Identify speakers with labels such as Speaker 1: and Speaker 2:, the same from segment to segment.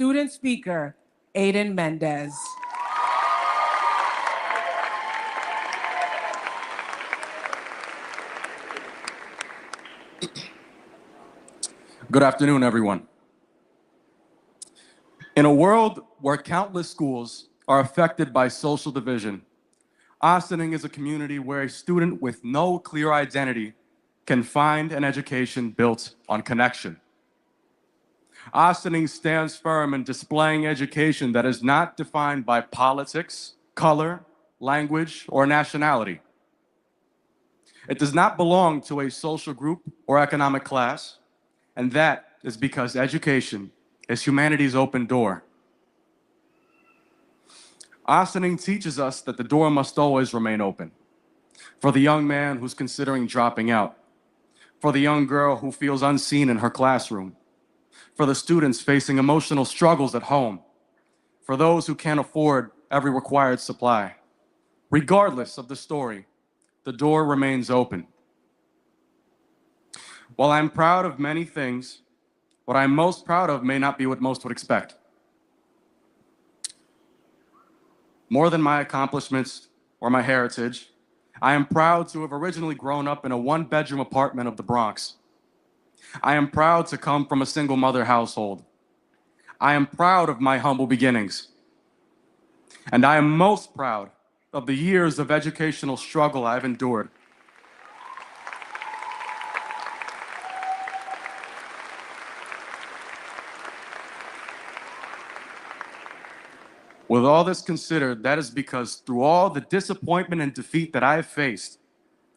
Speaker 1: Student speaker, Aiden Mendez.
Speaker 2: Good afternoon, everyone. In a world where countless schools are affected by social division, Ossining is a community where a student with no clear identity can find an education built on connection. Ossining stands firm in displaying education that is not defined by politics, color, language, or nationality. It does not belong to a social group or economic class, and that is because education is humanity's open door. Ossining teaches us that the door must always remain open. For the young man who's considering dropping out, for the young girl who feels unseen in her classroom, for the students facing emotional struggles at home, for those who can't afford every required supply. Regardless of the story, the door remains open. While I'm proud of many things, what I'm most proud of may not be what most would expect. More than my accomplishments or my heritage, I am proud to have originally grown up in a one-bedroom apartment of the Bronx. I am proud to come from a single mother household. I am proud of my humble beginnings. And I am most proud of the years of educational struggle I've endured. With all this considered, that is because through all the disappointment and defeat that I have faced,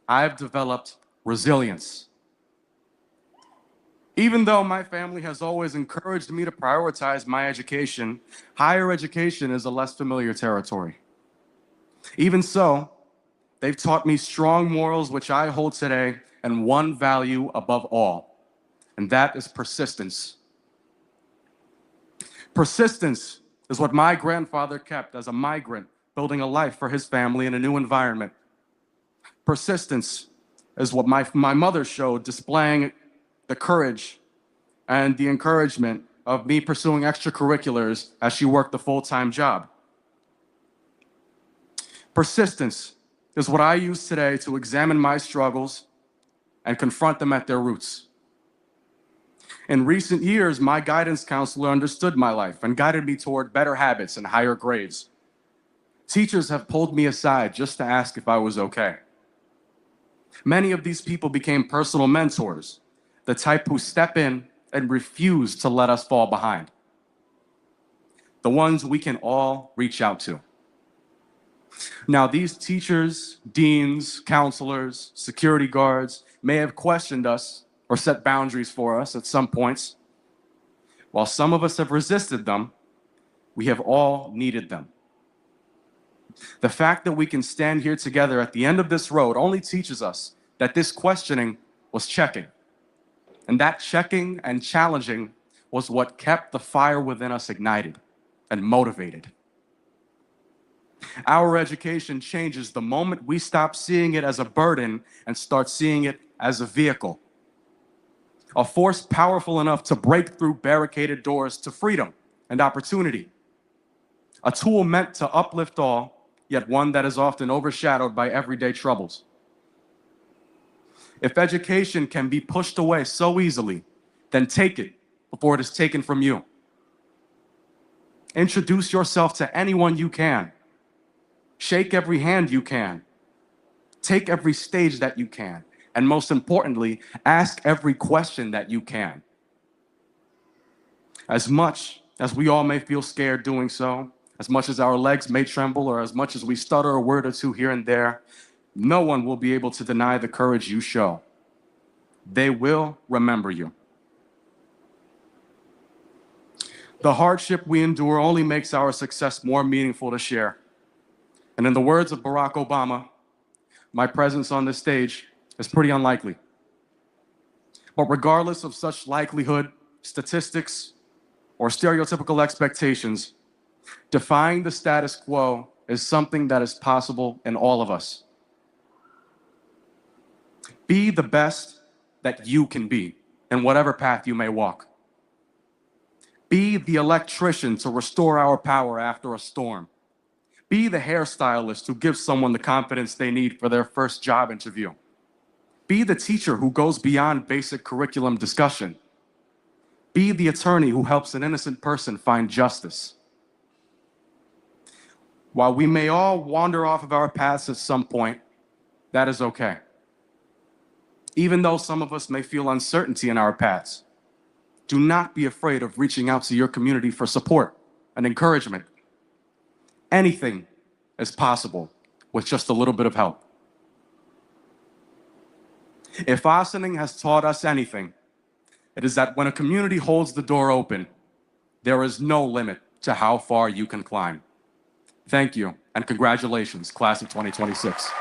Speaker 2: I have developed resilience. Even though my family has always encouraged me to prioritize my education, higher education is a less familiar territory. Even so, they've taught me strong morals which I hold today and one value above all, and that is persistence. Persistence is what my grandfather kept as a migrant, building a life for his family in a new environment. Persistence is what my mother showed, displaying the courage and the encouragement of me pursuing extracurriculars as she worked a full-time job. Persistence is what I use today to examine my struggles and confront them at their roots. In recent years, my guidance counselor understood my life and guided me toward better habits and higher grades. Teachers have pulled me aside just to ask if I was okay. Many of these people became personal mentors, the type who step in and refuse to let us fall behind. The ones we can all reach out to. Now, these teachers, deans, counselors, security guards may have questioned us or set boundaries for us at some points. While some of us have resisted them, we have all needed them. The fact that we can stand here together at the end of this road only teaches us that this questioning was checking. And that checking and challenging was what kept the fire within us ignited and motivated. Our education changes the moment we stop seeing it as a burden and start seeing it as a vehicle. A force powerful enough to break through barricaded doors to freedom and opportunity. A tool meant to uplift all, yet one that is often overshadowed by everyday troubles. If education can be pushed away so easily, then take it before it is taken from you. Introduce yourself to anyone you can. Shake every hand you can. Take every stage that you can. And most importantly, ask every question that you can. As much as we all may feel scared doing so, as much as our legs may tremble, or as much as we stutter a word or two here and there, no one will be able to deny the courage you show. They will remember you. The hardship we endure only makes our success more meaningful to share. And in the words of Barack Obama, my presence on this stage is pretty unlikely. But regardless of such likelihood, statistics, or stereotypical expectations, defying the status quo is something that is possible in all of us. Be the best that you can be in whatever path you may walk. Be the electrician to restore our power after a storm. Be the hairstylist who gives someone the confidence they need for their first job interview. Be the teacher who goes beyond basic curriculum discussion. Be the attorney who helps an innocent person find justice. While we may all wander off of our paths at some point, that is okay. Even though some of us may feel uncertainty in our paths, do not be afraid of reaching out to your community for support and encouragement. Anything is possible with just a little bit of help. If Ossining has taught us anything, it is that when a community holds the door open, there is no limit to how far you can climb. Thank you, and congratulations, class of 2026.